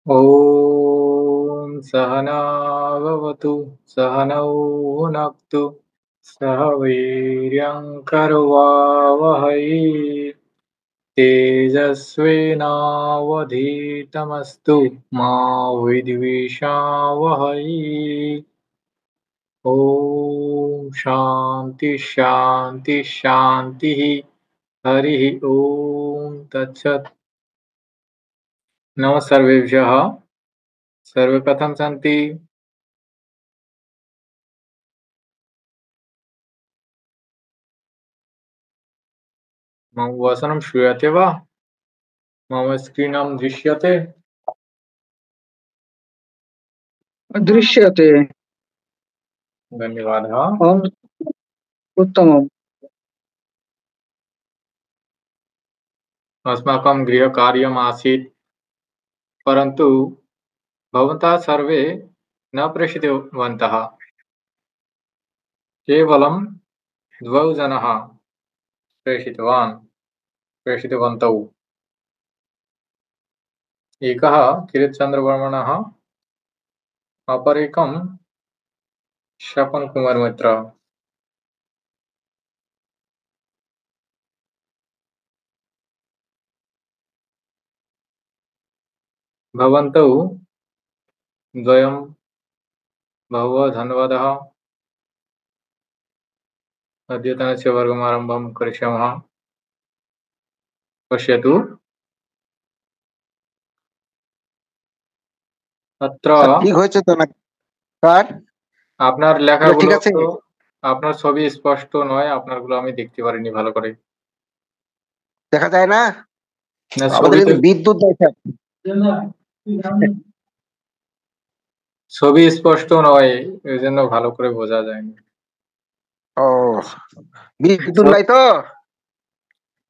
ॐ सहना भवतु सहनौ भुनक्तु सह वीर्यङ्करवावहै तेजस्विनावधीतमस्तु मा विद्विषावहै। ॐ शान्ति शान्ति शान्तिः। हरिः ॐ तत्सत्। नमः सर्वेभ्यः। सर्वे कथं सन्ति? मम वचनं श्रूयते वा? मम स्क्रीनं दृश्यते? दृश्यते। धन्यवादः। उत्तमम्। अस्माकं गृहकार्यम् आसीत्, परन्तु भवन्तः सर्वे न प्रेषितवन्तः। केवलं 2 जनाः प्रेषितवन्तौ। एकः किरीटचन्द्रवर्मणः, अपरेकं शपनकुमार मित्र। भवन्तौ द्वयं बहवः धन्यवादः। अद्यतनस्य वर्गमारम्भं करिष्यामः। पश्यतु, अत्र ঠিক হয়েছে তো না স্যার? আপনার ঠিক লেখাগুলো আছে? তো আপনার ছবি স্পষ্ট নয়, আপনারগুলো আমি দেখতে পারিনি ভালো করে। দেখা যায় না? না, আমাদের ছবিতে কিন্তু বিদ্যুৎ দেয় স্যার। ছবি স্পষ্ট নয়, এই জন্য ভালো করে বোঝা যায়নি। ও বিদ্যুৎ নাই তো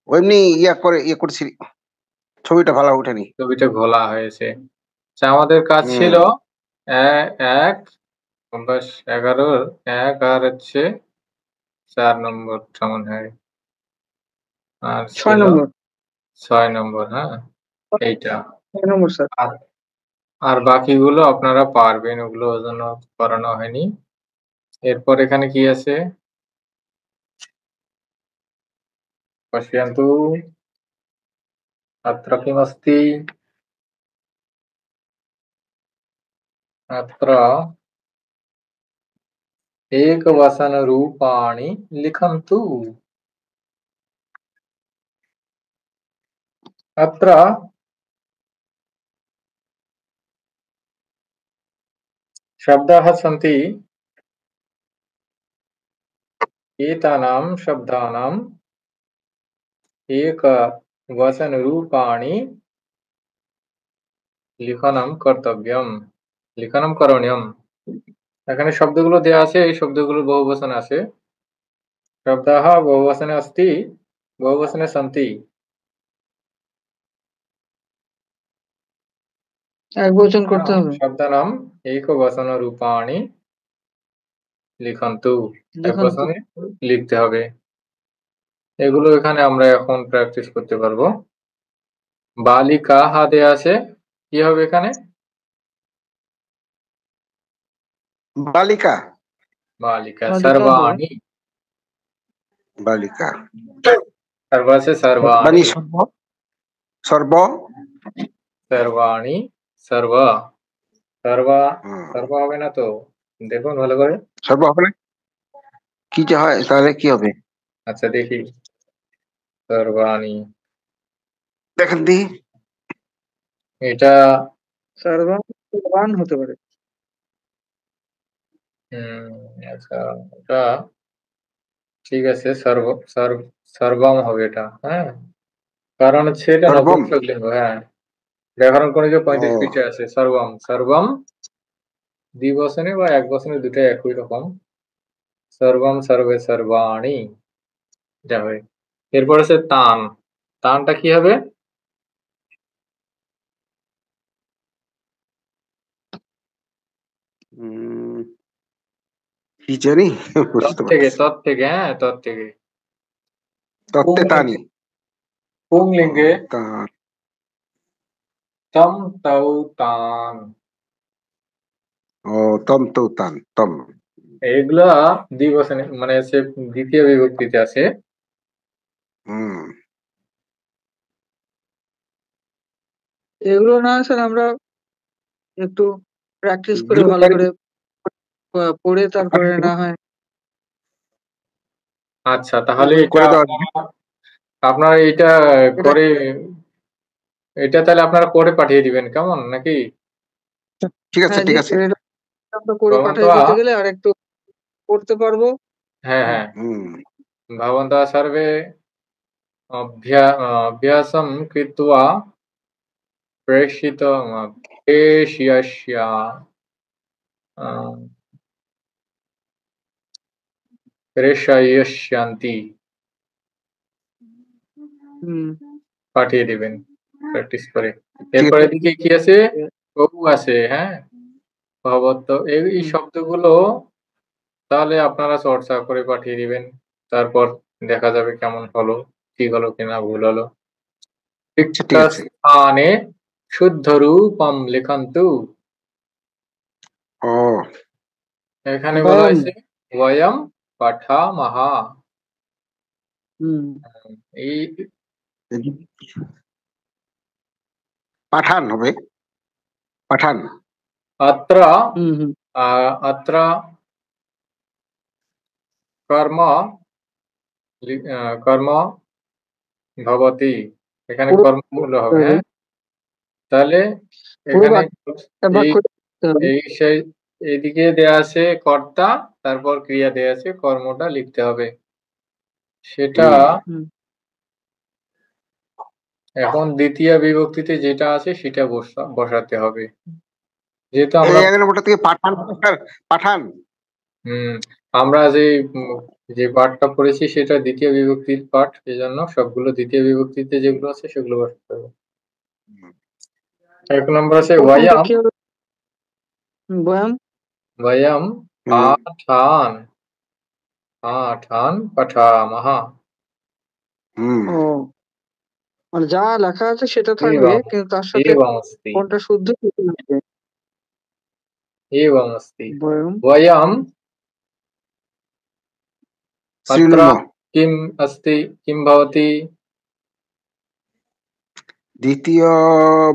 এমনি ইয়ে করছি, ছবিটা ভালো ওঠেনি। ছবিটা ঘোলা হয়েছে। আমাদের কাজ ছিল 1 + 11 1 আর হচ্ছে 4 নম্বর সমান হয়, আর 6 ছিল নম্বর। 6 নম্বর। হ্যাঁ, এইটা। 6 নম্বর স্যার। আর বাকিগুলো আপনারা পারবেন, ওগুলো ওই জন্য করানো হয়নি। এরপর এখানে কি আছে? पश्यन्तु, अत्र किमस्ति? अत्र एकवचनरूपाणि लिखन्तु। अत्र शब्दाः सन्ति। एतानां शब्दानाम् एकवचनरूपाणि লিখনম কর্তব্যম, লিখনম করণীয়ম। এখানে শব্দগুলো দেয়া আছে, এই শব্দগুলো বহুবচন আছে। শব্দাः বহুবচনে अस्ति, बहुवचने सन्ति। একবচন করতে হবে। শব্দানাম একবচনরূপাণি লিখন্তু, একবচনে লিখতে হবে। এগুলো এখানে আমরা এখন প্র্যাকটিস করতে পারবো। বালিকা হা দেয়া আছে, কি হবে এখানে? বালিকা। বালিকা। সর্বাণি। বালিকা। তারপর আছে সর্বাণি। সর্ব। সর্বাণি। সর্ব। সর্ব হবে না তো, দেখুন ভালো করে। সর্ব হবে না? কি যে হয় তাহলে কি হবে? আচ্ছা দেখি, সর্বাণি দেখেন দি, এটা সর্বান হতে পারে। আচ্ছা, এটা ঠিক আছে। সর্বম হবে এটা। হ্যাঁ, কারণ হচ্ছে এটা নপুংসক লিঙ্গ। হ্যাঁ, ব্যাকরণ করে যে 35 পৃষ্ঠা আছে। সর্বম, সর্বম দ্বিবচনে বা একবচনে দুটাই একই রকম। সর্বম, সর্বে, সর্বাণি, এটা হবে। এরপর আছে তান। তানটা কি হবে? কি জানি, তৎ থেকে। হ্যাঁ, তৎ থেকে। তত্ত্বে তানি। পুংলিঙ্গে তম তৌ তান। ও তম তৌ তান তম। এগুলা দ্বিবচনে মানে হচ্ছে দ্বিতীয় বিভক্তিতে আছে। হুম। এগুলো না স্যার আমরা একটু প্র্যাকটিস করে এগুলো ভালো করে পড়ে তারপরে না হয় আচ্ছা, তাহলে করে এটা দেওয়া যাবে। আপনারা এটা এটা করে, এটা তাহলে আপনারা করে পাঠিয়ে দিবেন, কেমন নাকি? ঠিক আছে হ্যাঁ জি ঠিক আছে। এটা আমরা করে পাঠিয়ে ভবন্তः দিতে গেলে আর একটু পড়তে পারবো। হ্যাঁ হ্যাঁ, হুম। ভবन्तः सर्वे अभ्यासं कृत्वा प्रेषयिष्य প্রেষয়িষ্যন্তি, হুম পাঠিয়ে দিবেন প্র্যাকটিস করে। ঠিক এরপরে আছে। দিকে কি আছে? বহু আছে, হ্যাঁ, ভবত এই হুম শব্দগুলো তাহলে আপনারা চর্চা করে পাঠিয়ে দিবেন। তারপর দেখা যাবে কেমন হলো, ঠিক হলো কিনা ভুল হলো। আচ্ছা ঠিক আছে। রিক্তস্থানে শুদ্ধরূপম লিখন্তু। ও এখানে বলা বয়াম হয়েছে বয়ম পাঠামহ। হুম এই পাঠান হবে, পাঠান। অত্র হুম হুম অত্র কর্ম কর্ম ভবতি, এখানে পুরো কর্মগুলো হবে, হবে হ্যাঁ। তাহলে পুরো এখানে এই বাক্যটা লিখতে হবে। এই সেই এইদিকে দেয়া আছে কর্তা, তারপর ক্রিয়া দেয়া আছে, কর্মটা লিখতে হবে। সেটা হুম। হুম এখন দ্বিতীয় বিভক্তিতে যেটা আছে সেটা বসাতে হবে, যেহেতু এই আমরা ১ নম্বরটা থেকে পাঠান স্যার, পাঠান। হম আমরা যে পাঠটা পড়েছি সেটা দ্বিতীয় বিভক্তির পাঠ, এজন্য সবগুলো দ্বিতীয় বিভক্তিতে যেগুলো আছে সেগুলো বসাতে হবে। এক নম্বর আছে প্রথমটা বয়াম, কি হবে? বয়াম বয়াম হুম। পাঠান, পাঠান পাঠামহ। হুম। ও মানে যা লেখা আছে সেটা থাকবে एवं কিন্তু তার সাথে एवं अस्ति কোনটা শুদ্ধ সেটা লিখবে। एवं अस्ति বয়াম वयम् अत्र শ্রীনুম किम् अस्ति, किं भवति? দ্বিতীয়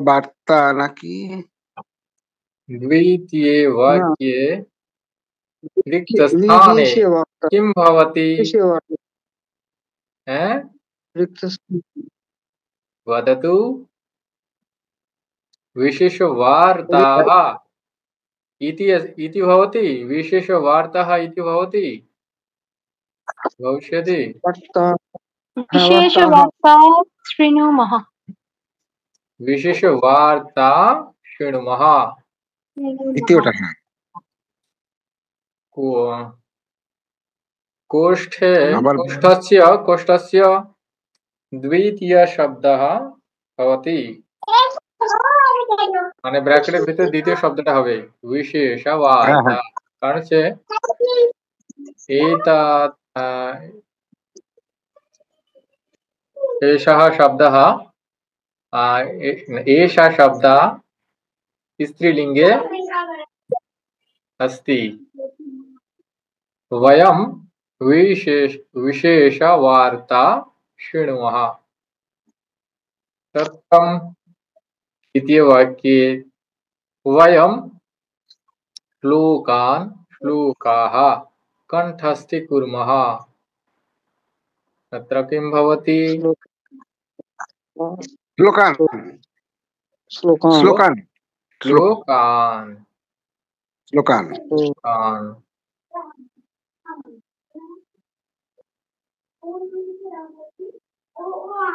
বার্তা নাকি? द्वितीये না वाक्ये रिक्तस्थाने বিদেশীয় বার্তা किं भवति? বিদেশীয় বার্তা हैं? রিক্ত वदतु। विशेषवार्ताः इति भवति, विशेषवार्ताः इति भवति, भविष्यति। বার্তা হ্যাঁ বার্তা विशेषवार्ता शृणुमः। विशेषवार्ता शृणुमः। দ্বিতীয়টা হ্যাঁ। को- कोष्ठे আবার कोष्ठस्य द्वितीयशब्दः भवति, মানে ব্র্যাকেটের ভিতরে দ্বিতীয় শব্দটা হবে হ্যাঁ হ্যাঁ। विशेषवार्ता। কারণ হচ্ছে एतत् एषः शब्दः एषः शब्दः स्त्रीलिङ्गे अस्ति। वयं विशेषवार्ता शृणुमः। तत्कम् द्वितीयवाक्ये वयं श्लोकाः कण्ठस्थीकुर्मः। तत्र किं भवति? শ্লোকান শ্লোকান শ্লোকান श्लोकान् শ্লোকান। श्लोकान्।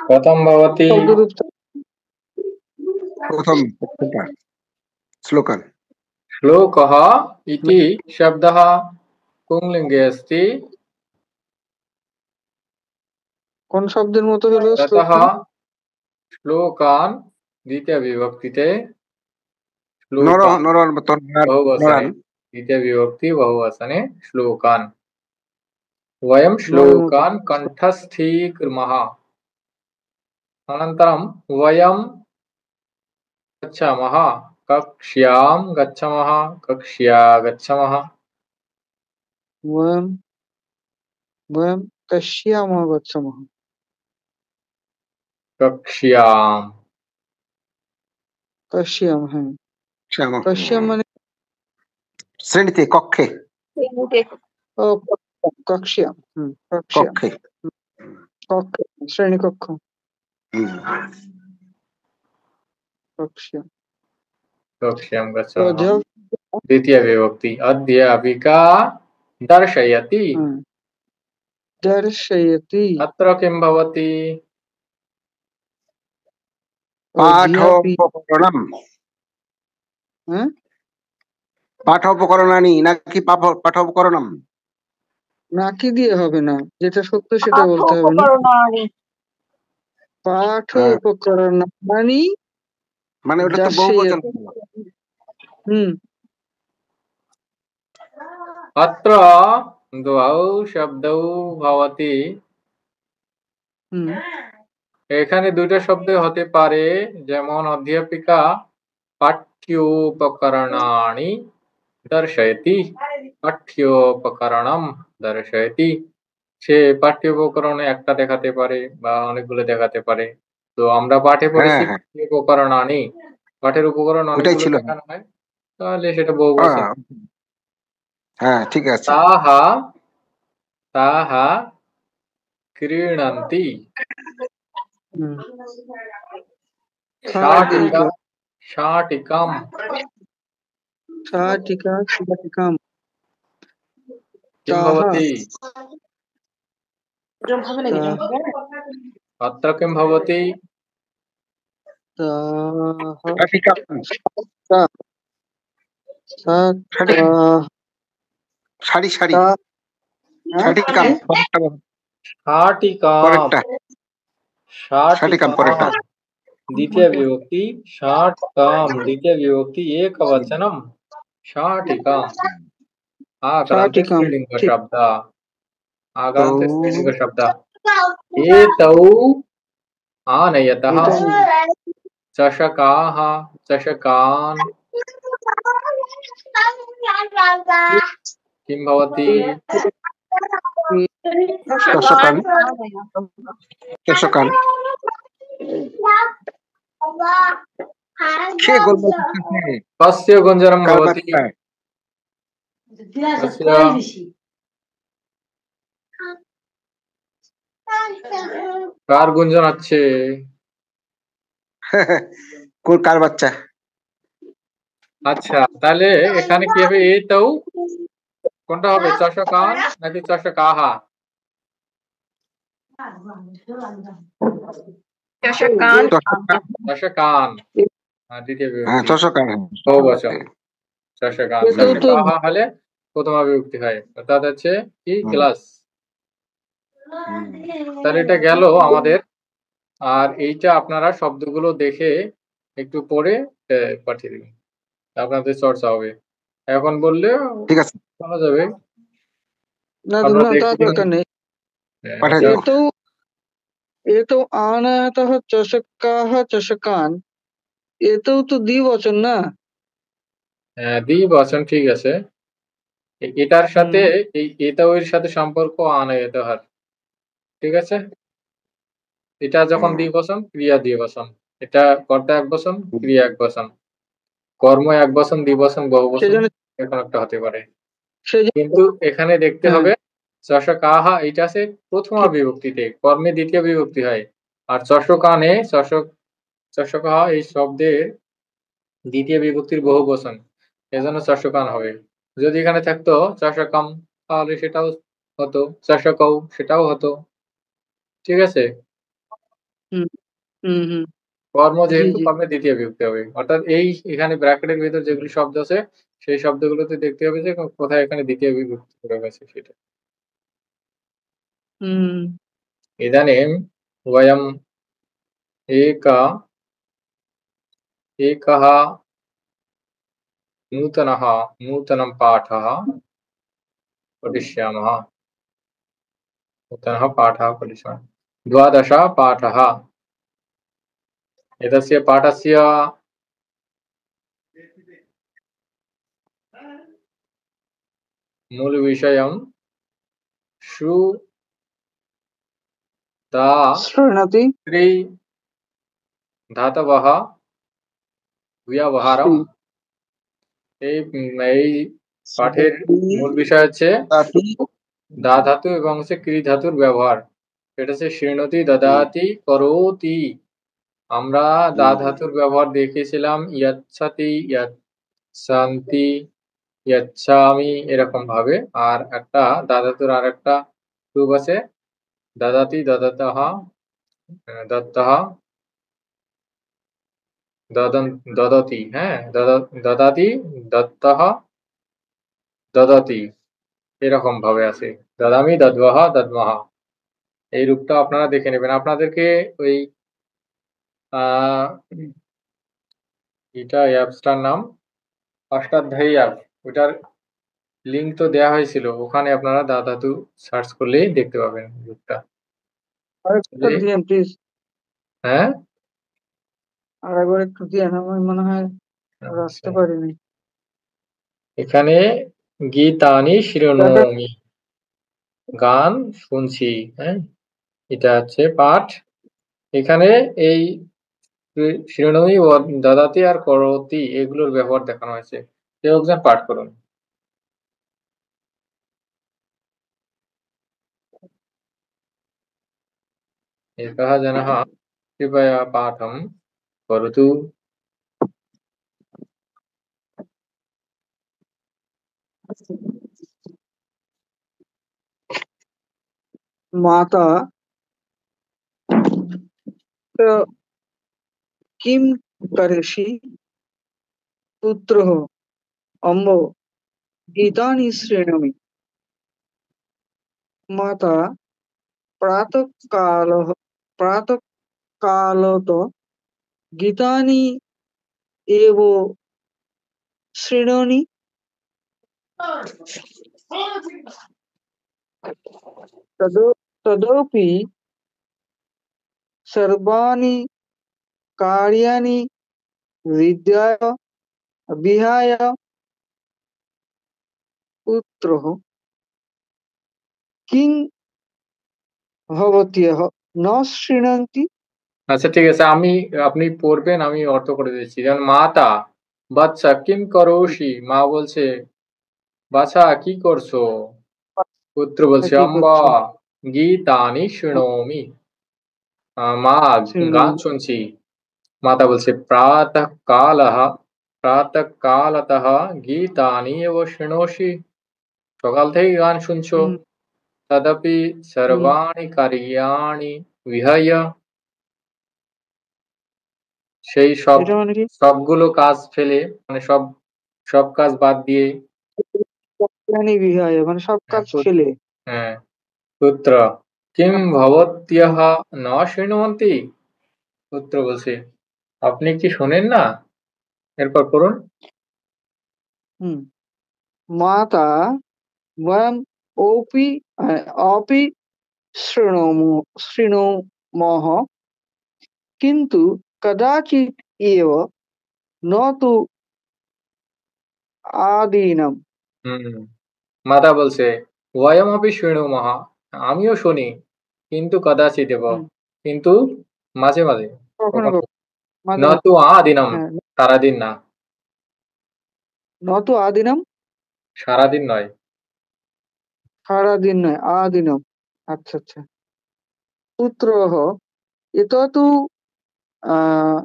कथं भवति? শব্দরূপ প্রথম শ্লোকান। श्लोकः इति शब्दः पुंलिङ्गे अस्ति, কোন শব্দের মতো হলো ततः শ্লোকান? श्लोकान् द्वितीयविभक्तिते নর श्लोकान् নরান बहुवचने, নরান। द्वितीयविभक्ति बहुवचने श्लोकान्। वयं নরের মতো श्लोकान् कण्ठस्थीकुर्मः। अनन्तरं वयं गच्छामः, कक्ष्यां गच्छामः, कक्ष्या गच्छामः। वयं वयं कक्ष्यामः गच्छामः। कक्ष्यां कक्ष्यामः, হ্যাঁ। श्यामः कक्ष्याम মানে श्रेणीते कक्षे ও, कक्ष्याम, कक्ष्याम, कक्षे कक्ष, শ্রেণীকক্ষ, हम्म। कक्ष्याम। कक्ष्यां तो गच्छामः। जब द्वितीय विभक्ति अध्यापिका दर्शयति। दर्शयति, अत्र किं भवति? पाठोपकरणम् হ্যাঁ, पाठोपकरणानि नाकि पाठोपकरणम् নাকি দিয়ে হবে না, যেটা সত্য সেটা বলতে হবে না। পাঠ হ্যাঁ। উপকরণানি মানে ওটা তো বহুবচন। হুম, अत्र द्वौ शब्दौ भवति। হুম, এখানে দুটো শব্দ হতে পারে, যেমন অধ্যাপিকা পাঠ্যোপকরণানি দর্শয়তি, পাঠ্যোপকরণম দর্শয়তি। সে পাঠ্য উপকরণে একটা দেখাতে পারে বা অনেকগুলো দেখাতে পারে। তো আমরা পাঠে পড়েছি হ্যাঁ। পাঠ্য উপকরণানি, পাঠের উপকরণ ওটাই অনেকগুলো ছিল। দেখানো হয়, তাহলে সেটা বহুবচন। হ্যাঁ ঠিক আছে। তাহা তাহা ক্রীণন্তি। হুম। শাটিকা শাটিকাম। শাটিকা শাটিকাম, किं ताः भवति? अत्र किं भवति? ताः शाटिकाम् ता- ता- ता- শাড়ি শাড়ি তা- হ্যাঁ? শাটিকাম शाटिकाम। পরেরটা শাটিকাম পরেরটা शाटिकाम द्वितीय विभक्ति, शाटिकाम द्वितीय विभक्ति एकवचनम शाटिकाम। आकरान्ते शाटिकाम, स्त्रीलिंग ठीक। शब्द, তো आकरान्ते स्त्रीलिंग शब्द। एतौ आनयतः चषकाः चषकान्। किं भवति? চষকান চষকান সে গোলমাল করতেছে कस्य गुञ्जनं भवति? কারবারটা कस्य কার গুঞ্জন হচ্ছে? কোন কার বাচ্চা? আচ্ছা, তাহলে এখানে কি হবে? এতৌ কোনটা হবে, চষকান নাকি চষকাহা? চষকান চষকান, দ্বিতীয় হ্যাঁ বিভক্তি চষকান বহুবচন। চষকান এটাও তো চষকাহা হলে প্রথম বিভক্তি হয়, অর্থাৎ হচ্ছে কি ক্লাস। তাহলে এটা গেল আমাদের। আর এইটা আপনারা শব্দগুলো দেখে একটু পড়ে পাঠিয়ে দিবেন, আপনাদের চর্চা হবে। এখন বললে ঠিক আছে বলা যাবে। না আমরা না, তা দেখি। দরকার নেই। পাঠিয়ে আচ্ছা, দেবো। এতো আনায়াতঃ চষকাः চষকান, এতেও তো দ্বিবচন না। দ্বিবচন, ঠিক আছে। এটার সাথে এই এটাও এর সাথে সম্পর্ক আনয়তহার, ঠিক আছে। এটা যখন দ্বিবচন, ক্রিয়া দ্বিবচন। এটা কর্তা এক বচন, ক্রিয়া এক বচন, কর্ম এক বচন, দ্বিবচন, বহুবচন সেজন্য এখন একটা হতে পারে। সেজন্য কিন্তু এখানে দেখতে হ্যাঁ, হবে চষকাহা এটা আছে প্রথমা বিভক্তিতে, কর্মে দ্বিতীয় বিভক্তি হয়। আর চষকানে চষকাহা এই শব্দের দ্বিতীয় বিভক্তির বহুবচন, এজন্য চষকান হবে। যদি এখানে থাকতো চষকাম, তাহলে সেটাও হতো, চষকৌ সেটাও হতো, ঠিক আছে। হুম হুম হুম, কর্ম জি যেহেতু জি, কর্মে দ্বিতীয় বিভক্তি হবে, অর্থাৎ এই এখানে ব্র্যাকেটের ভিতর যেগুলি শব্দ আছে সেই শব্দগুলোতে দেখতে হবে যে কোথায় এখানে দ্বিতীয় বিভক্তি প্রয়োগ আছে সেটা। হুম इदानीं वयम् एकः नूतनं पाठः पठिष्यामः। नूतनः पाठः पठिष्यामः। 12 पाठः। एतस्य पाठस्य মূল বিষয়ম সু দা শ্রীণতি ত্রি ধাতবः ব্যবহারম। শ্রী এই পাঠের মূল বিষয় হচ্ছে তাতি দা ধাতু এবং হচ্ছে ক্রি ধাতুর ব্যবহার। এটা হচ্ছে শৃণোতি, দদাতি, করোতি। আমরা দা ধাতুর ব্যবহার দেখেছিলাম ইয়াচ্ছাতি, ইয়াচ্ছান্তি, ইয়াচ্ছামি এরকম ভাবে। আর একটা দা ধাতুর আর একটা রূপ আছে দদাতি, দদতঃ, দত্তঃ, দদতি। হ্যাঁ, দদাতি, দত্তঃ, দদতি এরকম ভাবে আছে। দদামি, দদ্মহ, দদ্মহ। এই রূপটা আপনারা দেখে নেবেন। আপনাদেরকে ওই এটা অ্যাপসটার নাম অষ্টাধ্যায়ী অ্যাপ, ওটার লিঙ্ক তো দেওয়া হয়েছিল, ওখানে আপনারা দা ধাতু সার্চ করলেই দেখতে পাবেন রূপটা। আরেকটা দিয়েন প্লিজ, হ্যাঁ, আর একবার একটু দিয়েন, আমার মনে হয় রাখতে পারিনি। এখানে গীতানি শৃণোমি, গান শুনছি। হ্যাঁ, এটা হচ্ছে পাঠ। এখানে এই শৃণোমি ও দদাতি আর করোতি এগুলোর ব্যবহার দেখানো হয়েছে। কেউ একজন পাঠ করুন। एकः जनः कृपया पाठं करोतु। মাতা কিম করিষি পুত্রঃ অম্ব গীতানি শৃণোমি। মাতা প্রাতঃকালত গীতানি এব শৃণোমি। তদপি সর্বাণি कार्याणि विहाय पुत्रः किं भवत्यः न शृण्वन्ति। আচ্ছা, ঠিক আছে, আপনি পড়বেন, আমি অর্থ করে দিচ্ছি। যেমন মাতা, বাচ্চা, কিম করোষি, মা বলছে বাছা কি করছো, পুত্র বলছে কি অম্বা করছো? গীতানি শৃণোমি, মা গান শৃণোমি। শুনছি। মাতা বলছে প্রাতঃ কালঃ, প্রাতঃ কালতঃ গীতানি এব শৃণোষি, সকাল থেকে গান শুনছো। হুম, তদপি হুম। সর্বাণি কার্যাণি বিহায়, সেই এটা মানে কি? সবগুলো কাজ ফেলে, মানে সব সব কাজ বাদ দিয়ে। জ্ঞানী বিহায় মানে সব হ্যাঁ, কাজ ফেলে। হ্যাঁ, পুত্র কিং ভবত্যঃ ন শৃণুবন্তি, পুত্র বলছে আপনি কি শোনেন না। এরপর পড়ুন। হুম। মাতা বয়ম ওপি অপি শৃণোমः কিন্তু কদাচিৎ এব ন তু আদীনাম। হুম, মাতা বলছে ওয়মপি শৃণুমঃ, আমিও শুনি, কিন্তু কদাচিৎ দেব, হুম, কিন্তু মাঝে মাঝে, কখনো কখনো। কখনো মাঝে ন মাঝে। তু আদিনম, হ্যাঁ, সারাদিন না, ন তু আদিনাম সারাদিন নয়। সারাদিন নয়, আদিনম। আচ্ছা আচ্ছা। পুত্রঃ এটা তো আহ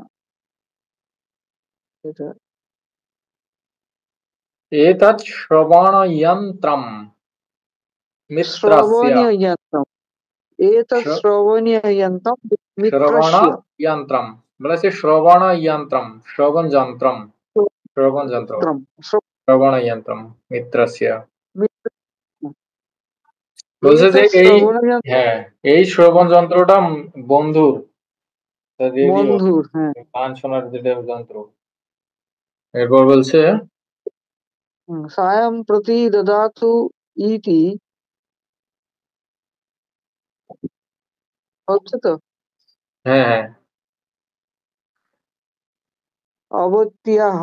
এটা एतत् श्रवणयन्त्रम् मित्रस्य, শ্রবণীয় যন্ত্রম। এতৎ श्र- শ্রবণীয় যন্ত্রম মিত্রস্য। श्रवणयन्त्रम् বলেছে श्रवणयन्त्रम्, श्रवण যন্ত্রম, শ্রবণ যন্ত্র, যন্ত্রম, শ্রবণযন্ত্রম মিত্রস্য। মিত্র। বলছে যে এতৎ এই, শ্রবণ যন্ত্র হ্যাঁ, এই শ্রবণ যন্ত্রটা বন্ধু, রেডিও, বন্ধুর। হ্যাঁ। গান শোনার যেটা যন্ত্র। এরপর বলছে সায়ং প্রতি দদাতু ইতি। হচ্ছে তো? হ্যাঁ, হ্যাঁ, অবত্যাহ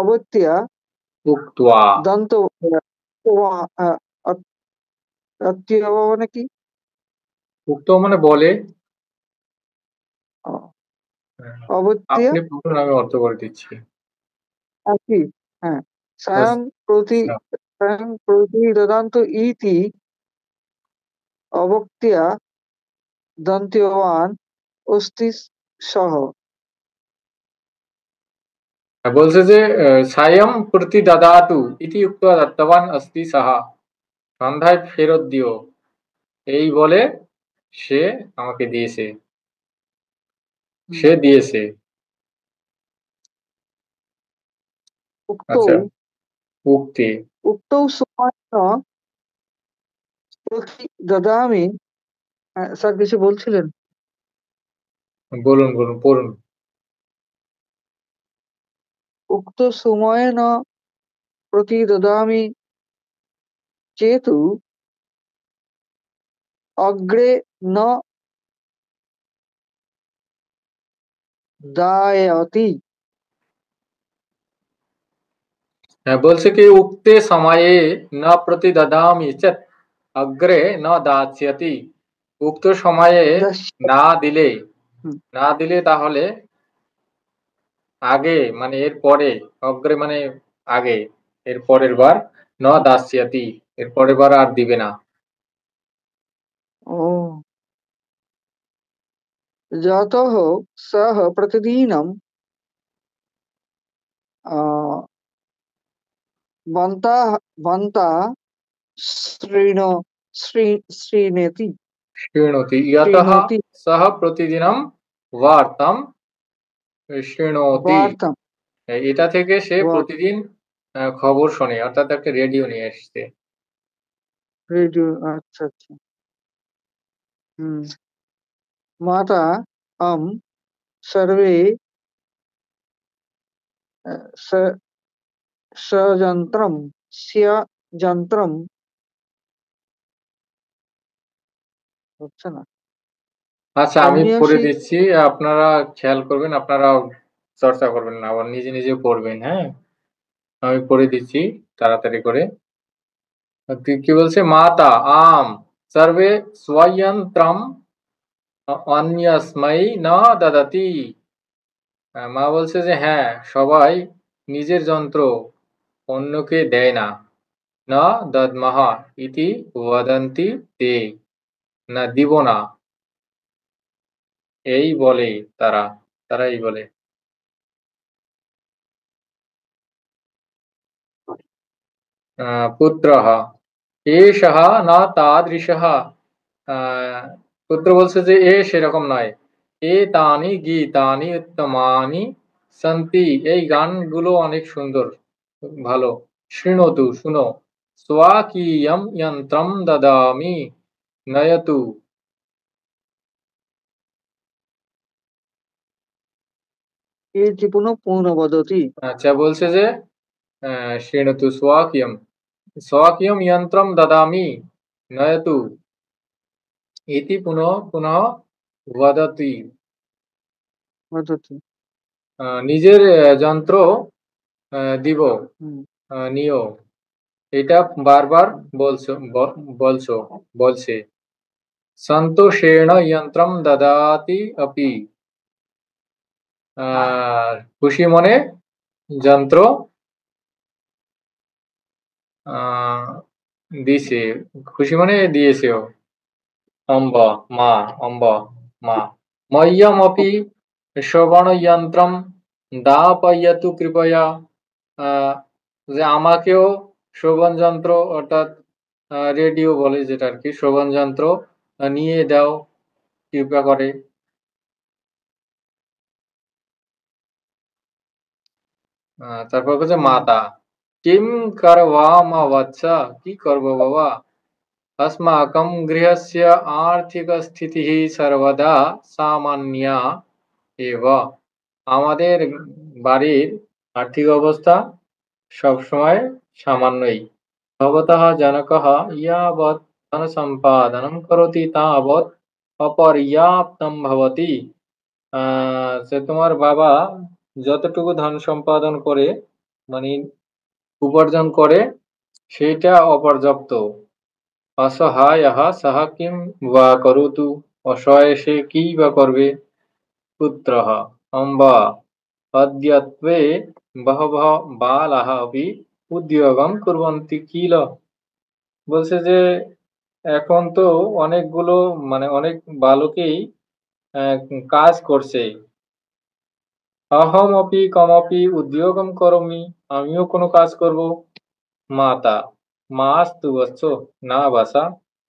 অবত্যা উক্তোয়া। দন্ত আত্মীয় মানে কি? উক্ত মানে বলে। ও, অবত্যা আপনি বলুন, আমি অর্থ করে দিচ্ছি। কি? হ্যাঁ, আচ্ছা, সায়ং প্রতি দদান্ত ইতি অবক্তিয়া দন্ত্যবান অস্তি সহ। বলছে যে সায়ং প্রতি দাদাতু ইতি উক্ত্বা দত্তবান অস্তি সাহা, সন্ধ্যায় ফেরত দিও, এই বলে সে আমাকে দিয়েছে, সে দিয়েছে। উক্তৌ আচ্ছা, উক্তি। উক্তৌ সময়েন প্রতি দদামি। স্যার কিছু বলছিলেন? বলুন বলুন, পড়ুন। উক্ত সময়েন প্রতি দদামি চেতু অগ্রে ন দায়তি। হ্যাঁ, বলছে কি উক্তে সময়ে ন প্রতিদদামি চেত অগ্রে ন দাস্যতি। উক্ত সময়ে না দিলে, না দিলে তাহলে আগে মানে এর পরে, অগ্রে মানে আগে, এর পরের বার, ন দাস্যতি এর পরের বার আর দিবে না। ও, যতঃ সঃ প্রতিদিনম বন্তা বন্তা শ্রীণেতি শৃণোতি ইয়তঃ শ্রীণোতি সহ প্রতিদিনম বার্তাম শৃণোতি। বার্তাম এটা থেকে সে প্রতিদিন খবর শোনে, অর্থাৎ একটা রেডিও নিয়ে এসছে। রেডিও। আচ্ছা আচ্ছা। হুম। মাতা সর্বে সযন্ত্রম স্যযন্ত্রম হচ্ছে না। আচ্ছা, আমি পড়ে অন্যসি দিচ্ছি, আপনারা খেয়াল করবেন, আপনারা চর্চা করবেন না, আবার নিজে নিজে পড়বেন। হ্যাঁ, আমি পড়ে দিচ্ছি তাড়াতাড়ি করে। কি বলছে? মাতা আম সর্বে স্বয়ন্ত্রম অন্যস্मै ন দদতি। মা বলছে যে হ্যাঁ, সবাই নিজের যন্ত্র অন্যকে দেয় না। না দদ্মহ ইতি বদন্তি তে, না দিব না এই বলে তারা, তারা এই বলে। পুত্রঃ এষঃ না তাদৃশঃ। পুত্র বলছে যে এ সেরকম নয়। এতানি গীতানি উত্তমানি সন্তি, এই গানগুলো অনেক সুন্দর, ভালো। শৃণোতু, শুনো। স্বাকীয়ম যন্ত্রম দদামি নয়তু। এটি পুনঃ বদতি। আচ্ছা, বলছে যে শৃণোতু স্বাকীয়ম, স্বাকীয়ম যন্ত্রম দদামি নয়তু ইতি পুনঃ পুনঃ বদতি। বদতি। নিজের যন্ত্র দিব, হুম। নিও, এটা বারবার বলছো, বলছো, বলছে। সন্তোষেণ যন্ত্রম দদাতি অপি, খুশি মনে যন্ত্র আহ, দিছে, খুশি মনে দিয়েছেও। অম্ব, মা, অম্ব, মা। মह्यम अपि শ্রবণ যন্ত্রম দাপয়তু কৃপয়া। আহ, যে আমাকেও শ্রবণ যন্ত্র, অর্থাৎ রেডিও বলে যেটা আর কি, শ্রবণ যন্ত্র নিয়ে দাও কৃপা করে। তারপর হচ্ছে মাতা কিম করবাম বৎস, কি করবো বাবা, अस्माकं गृहस्य आर्थिकस्थितिः सर्वदा सामान्या एव, আমাদের বাড়ির আর্থিক অবস্থা সবসময় সামান্যই। ভবতः जनकः यावत् धनसम्पादनं करोति तावत् অপর্যাপ্তম ভবতি। সে তোমার বাবা যতটুকু ধন সম্পাদন করে, মানে উপার্জন করে সেইটা অপর্যাপ্ত। অসহায়ः সহ কিং বা করোতু, অসহায় সে কি বা করবে। পুত্রः অম্বা অদ্যত্বে বহবহ বালাः अपि উদ্যোগম কুর্বন্তি কিল। বলছে যে এখন তো অনেকগুলো মানে অনেক বালকই কাজ করছে। অহমপি কমপি উদ্যোগম করোমি, আমিও কোনো কাজ করব। মাতা মাস্তু বৎস না বাসা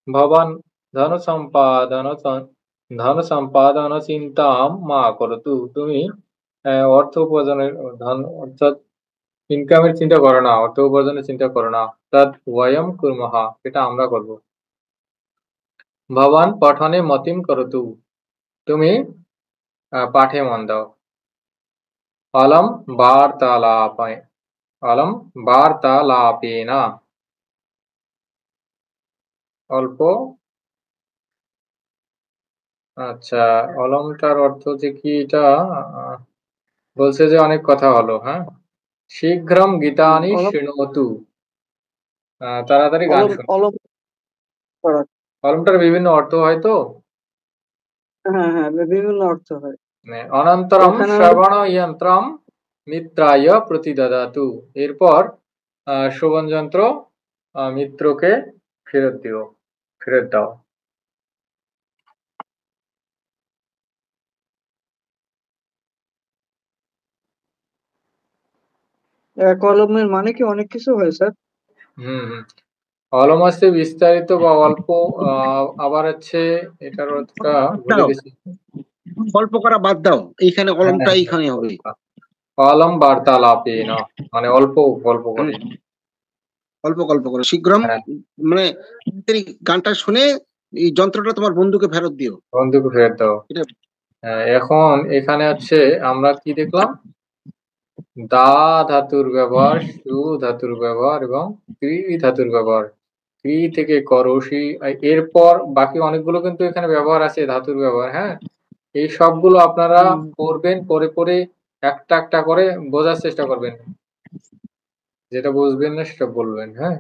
ভবান ধন সম্পাদন চিন্তাম মা করতু। তুমি অর্থ উপার্জনের ধন অর্থাৎ ইনকামের চিন্তা করো না, অর্থ উপার্জনের চিন্তা করো না। তদ বয়ম কুর্মঃ, এটা আমরা করব। ভবান পঠনে মতিম করতু, তুমি পাঠে মন দাও। অলম বার্তালাপায় অলম বার্তালাপেনা, অল্প। আচ্ছা, অলমটার অর্থ যে কি এটা বলছে যে অনেক কথা হলো। হ্যাঁ, শীঘ্রম গীতানি অলম শৃণোতু, তাড়াতাড়ি গান অলম শুনো। অলম করা। অলমটার বিভিন্ন অর্থ হয় তো। হ্যাঁ হ্যাঁ, বিভিন্ন অর্থ হয়। অনন্তরম এখানে হলো শ্রবণ যন্ত্রম মিত্রায় প্রতিদদাতু, এরপর শ্রবণ যন্ত্র মিত্রকে ফেরত দাও। কলমের মানে কি অনেক কিছু হয় স্যার? হুম হুম, অলম আছে বিস্তারিত বা অল্প, আবার হচ্ছে এটার অর্থটা ভুলে দাও, গেছি। গল্প করা বাদ দাও, এইখানে হ্যাঁ কলমটা হ্যাঁ, এইখানে হবে। অলম বার্তালাপেন, মানে অল্প গল্প হুম, করে। অল্প গল্প করো শীঘ্রম, হ্যাঁ, মানে তাড়াতাড়ি গানটা শুনে এই যন্ত্রটা তোমার বন্ধুকে ফেরত দিও, বন্ধুকে ফেরত দাও। এটা। এখন এখানে হচ্ছে আমরা কি দেখলাম, দা ধাতুর ব্যবহার, সু ধাতুর ব্যবহার এবং ক্রি ধাতুর ব্যবহার। ক্রি থেকে করসি, এরপর বাকি অনেকগুলো কিন্তু এখানে ব্যবহার আছে ধাতুর ব্যবহার। হ্যাঁ, এই সবগুলো আপনারা পড়বেন, পড়ে পড়ে একটা একটা করে বোঝার চেষ্টা করবেন, যেটা বুঝবেন না সেটা বলবেন। হ্যাঁ,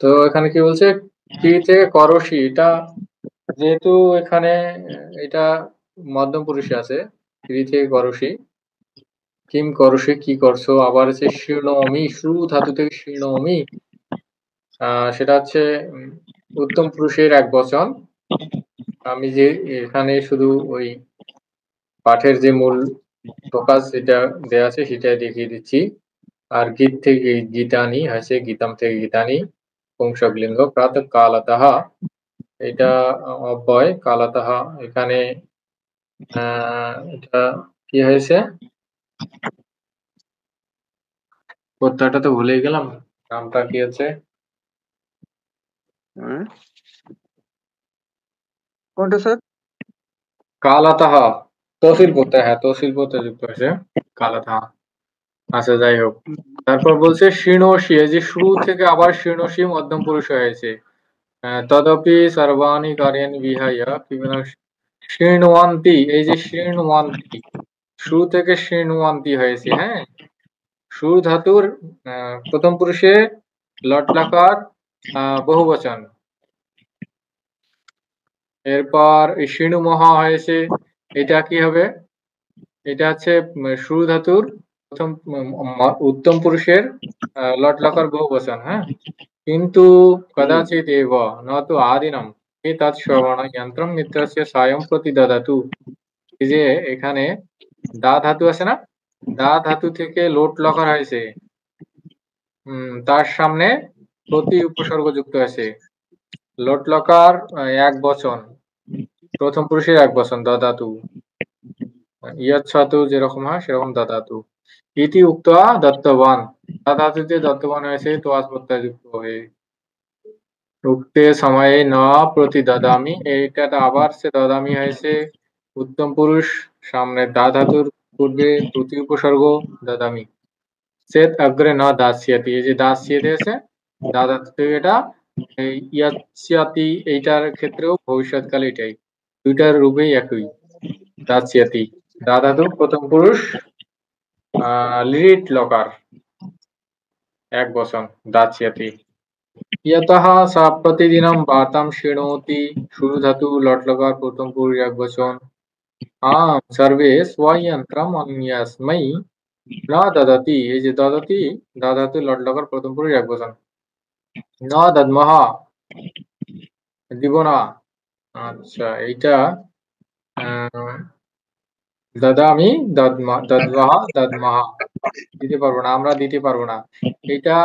তো এখানে কি বলছে, ক্রি থেকে করসি, এটা যেহেতু এখানে এটা মধ্যম পুরুষে আছে, ক্রি থেকে করসি, কিম করসে কি করছো। আবার হচ্ছে শিরোমি, শ্রু ধাতু থেকে শিরোমি, সেটা হচ্ছে উত্তম পুরুষের এক বচন। আমি যে এখানে শুধু ওই পাঠের যে মূল ফোকাস যেটা দেয়া আছে সেটাই দেখিয়ে দিচ্ছি। আর গীত থেকে গীতানি হয়েছে, গীতাম থেকে গীতানি, পুংসকলিঙ্গ। প্রাতঃ কালতঃ, এটা অব্যয়। কালতঃ এখানে এটা কি হয়েছে, প্রত্যয়টা তো ভুলেই গেলাম, নামটা কি আছে। হ্যাঁ, কোনটা স্যার? কালাতাহ, তহসিল প্রত্যয়। হ্যাঁ, তহসিল প্রত্যয় যুক্ত হয়েছে কালাতাহ। আচ্ছা, যাই হোক। তারপর বলছে শৃণোষি, এই যে শুরু থেকে আবার শৃণোষি মধ্যম পুরুষ হয়েছে। তদপি সর্বাণি কার্যাণি বিহাইয়া বিভিন্ন শৃণুয়ান্তি, এই যে শৃণুয়ান্তি, শুরু থেকে শৃণুয়ান্তি হয়েছে। হ্যাঁ, শুরু ধাতুর প্রথম পুরুষে লট লকার বহুবচন। এরপর শৃণু মহা হয়েছে, এটা কি হবে, এটা হচ্ছে শুরু ধাতুর প্রথম উত্তম পুরুষের লট লকার বহুবচন। হ্যাঁ, কিন্তু কদাচিৎ এব নতু আদিনম এতৎ শ্রবণ যন্ত্রম মিত্রস্য সায়ং প্রতিদদাতু। এই যে এখানে দা ধাতু আছে না, দা ধাতু থেকে লোট লকার হয়েছে, তার সামনে প্রতি উপসর্গ যুক্ত আছে। লোট লকার এক বচন, প্রথম পুরুষের এক বচন, দদাতু। ইয়াচ্ছাতু যেরকম হয় সেরকম দদাতু। ইতি উক্তা দত্তবান, ধাতুতে দত্তবান হয়েছে তো আজ প্রত্যয় যুক্ত হয়ে। উক্তে সময়ে ন প্রতিদদামি, এইটা আবার সে দদামি হয়েছে। উত্তম পুরুষ, সামনে দা ধাতুর পূর্বে প্রতি উপসর্গ দদামি। চেত অগ্রে ন দাস্যাতি, এই যে দাস্যাতি আছে দা ধাতু থেকে, এটা এই ইয়াচ্ছাতি, এইটার ক্ষেত্রেও ভবিষ্যৎকালে এটাই, দুইটার রূপেই একই। দাস্যাতি, দা ধাতু প্রথম পুরুষ লিট লকার। এক বচন দাস্যতি। यतः सा प्रतिदिनं वार्तां शृणोति। शुरु धातु लट् लकार प्रथम पुरुष एक वचन। आम सर्वे स्वयंत्रम अन्यस्मै न ददति। এই যে দদতি দা ধাতু লট লকার প্রথম পুরুষ এক বচন। ন দদ্মহ দিব না। আচ্ছা এইটা দাদামি দদ্মহ দদ্মহ দিতে পারবো না, আমরা দিতে পারবো না। এটা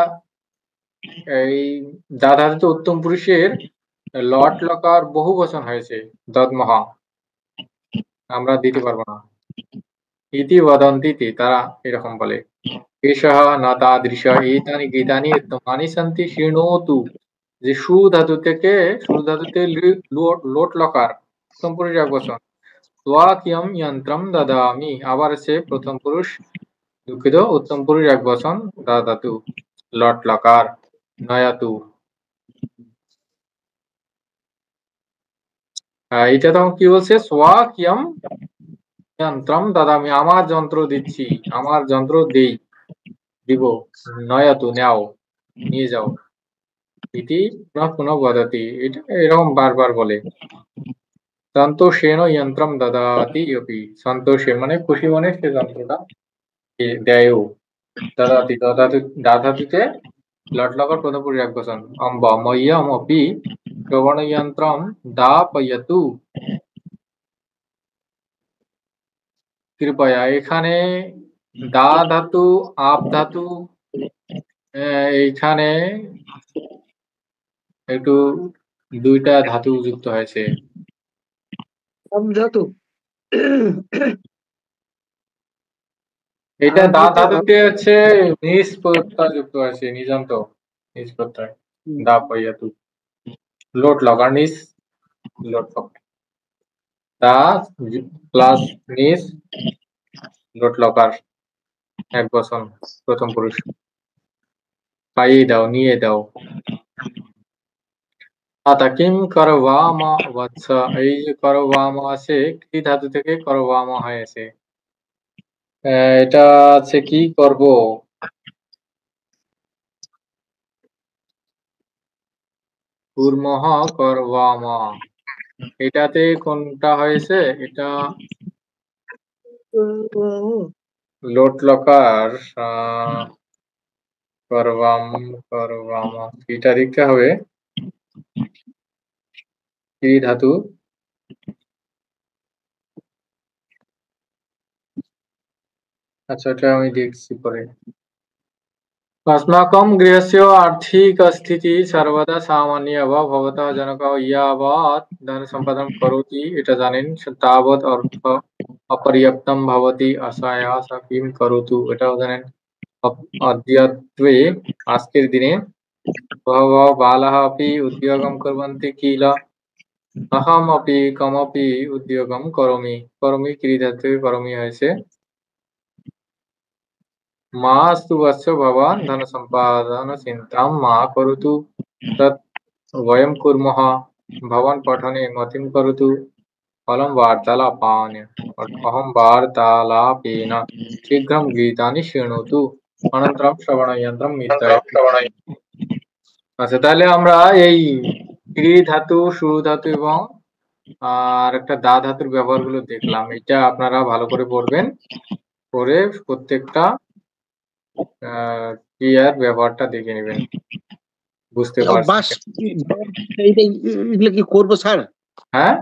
এই দা ধাতুতে উত্তম পুরুষের লট লকার বহু বচন হয়েছে দদ্মহ, আমরা দিতে পারবো না। ইতি বদন্তি তারা এরকম বলে। এষঃ ন তাদৃশ এতানি গীতানি উত্তমানি সন্তি শৃণোতু। যে সু ধাতুতে লোট লকার প্রথম পুরুষ এক বচন। স্বাকিয়ম যন্ত্রম দদামি, আবার সে প্রথম পুরুষ দুঃখিত উত্তম পুরুষ এক বচন দা ধাতু লট লকার নয়াতু। এটা তখন কি বলছে? স্বাকিয়ম যন্ত্রম দাদামি, আমার যন্ত্র দিচ্ছি, আমার যন্ত্র দিব। নয়াতু নেও, নিয়ে যাও। ইতি পুনঃ বদতি, এটা এরকম বারবার বলে। সন্তোষেন যন্ত্রম দদাতি অপি, সন্তোষে মানে খুশি মনে সে যন্ত্রটা দেয়ও। দদাতি দাধাতুতে লট লকার প্রথম পুরুষ এক বচন। অম্ব মह्यम অপি শ্রবণ যন্ত্রম দাপয়তু। কৃপয়া, এখানে দা ধাতু আপ ধাতু এইখানে একটু দুইটা ধাতু যুক্ত হয়েছে। ধাতু এটা দা ধাতুতে হচ্ছে নিজ প্রত্যয় যুক্ত আছে, নিজান্ত নিজ প্রত্যয় দা পয়াতু লোট লকার নিজ লোট লকার দা প্লাস নিজ লোট লকার এক বচন প্রথম পুরুষ। পাইয়ে দাও, নিয়ে দাও। আতা কিম করবামা বৎস, এই যে করবামা আছে কি ধাতু থেকে করবামা হয়েছে। এটা আছে কি করব, কুর্মহ করবামা, এটাতে কোনটা হয়েছে? এটা লোট লকার করবামা, এটা দেখতে হবে কি ধাতু। আচ্ছা এটা আমি দেখছি পরে। अस्माकं गृहस्य आर्थिकस्थितिः सर्वदा सामान्या वा भवतः जनकः यावत् धनसम्पादनं करोति এটা জানেন তাবৎ অর্থ অপর্যাপ্তম ভবতি আশায়াস কিম করতু, এটাও জানেন। অদ্যত্বে আজকের দিনে বহবহ বালাः अपि उद्योगं कुर्वन्ति किल अहम् अपि कमपि उद्योगं करोमि। কর্মী ক্রিয়া ধাতুতে কর্মী হয়েছে। मास्तु वत्स भवान् धनसम्पादनचिन्तां मा करोतु, तत् वयं कुर्मः। भवान् पठने मतिं करोतु, अहं वार्तालापेन शीघ्रं गीतानि शृणोतु, अनन्तरं श्रवणयन्त्रं मिथ्যায়। আচ্ছা তাহলে আমরা এই ক্রি ধাতু, শুরু ধাতু এবং আর একটা দা ধাতুর ব্যবহারগুলো দেখলাম। এটা আপনারা ভালো করে পড়বেন, পড়ে প্রত্যেকটা ক্রিয়ার ব্যবহারটা দেখে নেবেন, বুঝতে পারছেন। এগুলো কি করবো স্যার? হ্যাঁ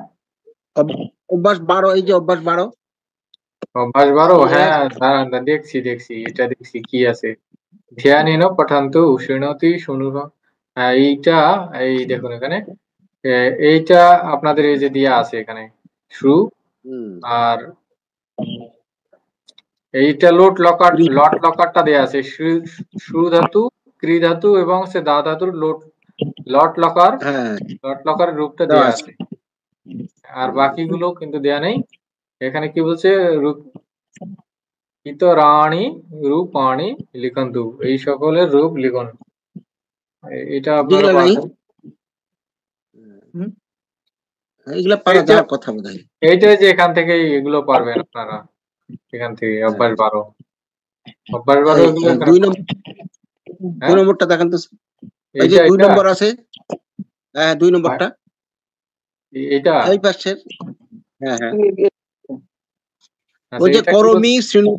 অভ্যাস 12, এই যে অভ্যাস 12, অভ্যাস 12, হ্যাঁ দাঁড়ান দেখছি এটা দেখছি কি আছে। ধ্যানেন পঠন্তু শৃণোতি শুনুন, এইটা এই দেখুন এখানে এইটা আপনাদের এই যে দিয়া আছে এখানে শ্রু, আর এইটা লট লকারটা দেয়া আছে। শ্রু ধাতু, ক্রি ধাতু এবং সে দা ধাতুর লট লকারের রূপটা দেয়া আছে, আর বাকিগুলো কিন্তু দেয়া নেই। এখানে কি বলছে? ইতরাণি রূপাণি লিখন্তু, এই সকলের রূপ লিখুন। এটা আপনারা এগুলা পারা যাওয়ার কথা বোধহয়। এইটাই যে এখান থেকে এগুলো পারবেন আপনারা, এখান থেকে অভ্যাস 12 এগুলো দুই নম্বরটা দেখান তো। এই যে এইটা 2 এটা নম্বর আছে, হ্যাঁ 2 নম্বরটা এটা এই পাশের, হ্যাঁ হ্যাঁ আচ্ছা ওই যে এটা কি করমি শ্রেণু,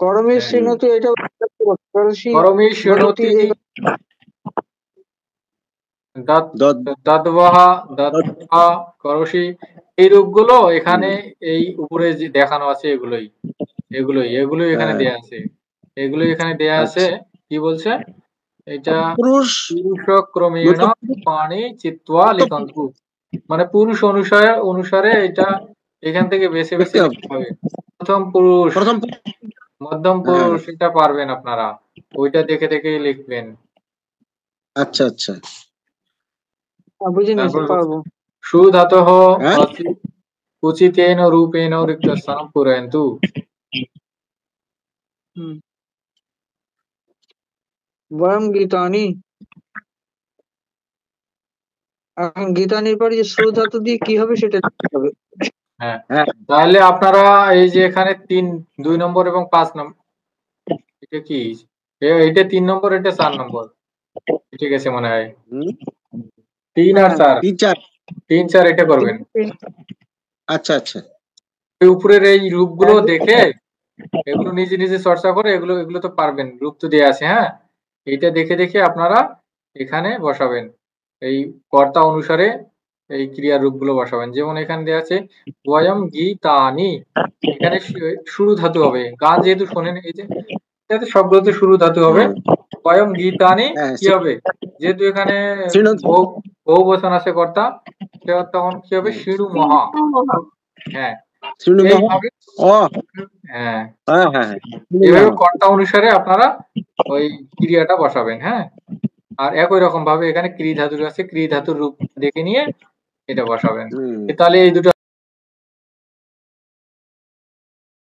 করমের হ্যাঁ। শ্রেণীতে এটা করসি করমি বলতি শৃণোতি দাদবাহ দাদবাহ করসি, এই রূপগুলো এখানে এই উপরে যে দেখানো আছে এগুলোই এগুলোই এখানে হ্যাঁ, দেয়া আছে, এগুলোই এখানে দেয়া আছে। আচ্ছা। কি বলছে এটা? পুরুষ পুরুষ ক্রমেণ মতলব পাণি চিত্বা লিখন্তু, মানে পুরুষ অনুসারে এটা এখান থেকে বেছে বেছে লিখতে হবে। লিখতে হবে। প্রথম পুরুষ, প্রথম মধ্যম হ্যাঁ, পুরুষ, এটা পারবেন আপনারা, ওইটা দেখে দেখেই লিখবেন। আচ্ছা আচ্ছা, বুঝে নিয়েছি, তারপর পারবো। সুধাতঃ হ্যাঁ উচিতেন রূপেণ রিক্তস্থাनं পূরয়ন্তু। বয়ম গীতানি, এখন গীতানির পরে যে শ্রু ধাতু দিয়ে কি হবে সেটা লিখতে হবে। হ্যাঁ, হ্যাঁ তাহলে আপনারা এই যে এখানে 2 নম্বর এবং 5 নম্বর, এটা কি এটা 3 নম্বর, এটা 4 নম্বর, ঠিক আছে মনে হয়। 3 আর 4, 3 4 এটা করবেন। আচ্ছা আচ্ছা, এই উপরের এই রূপগুলো দেখে এগুলো নিজে নিজে চর্চা করে এগুলো তো পারবেন, রূপ তো দেয়া আছে। হ্যাঁ, এটা দেখে দেখে আপনারা এখানে বসাবেন, এই কর্তা অনুসারে এই ক্রিয়ার রূপগুলো বসাবেন। যেমন এখানে দেয়া আছে বয়ম গীতানি, এখানে শুরু ধাতু হবে, গান যেহেতু শোনেন, এই যে এটাতে সবগুলোতে শুরু ধাতু হবে। বয়ম গীতানি হ্যাঁ কি হবে, যেহেতু এখানে শ্রীনদ- বহু বচন আছে কর্তা, তখন কি হবে? শিরু মহা। হ্যাঁ, শ্রীনুমহ, এইভাবে ও হ্যাঁ হ্যাঁ হ্যাঁ হ্যাঁ, এইভাবে কর্তা অনুসারে আপনারা ওই ক্রিয়াটা বসাবেন। হ্যাঁ, আর একই রকম ভাবে এখানে ক্রি ধাতুর আছে, ক্রি ধাতুর রূপ দেখে নিয়ে এটা বসাবেন। হুম। তাহলে এই দুটো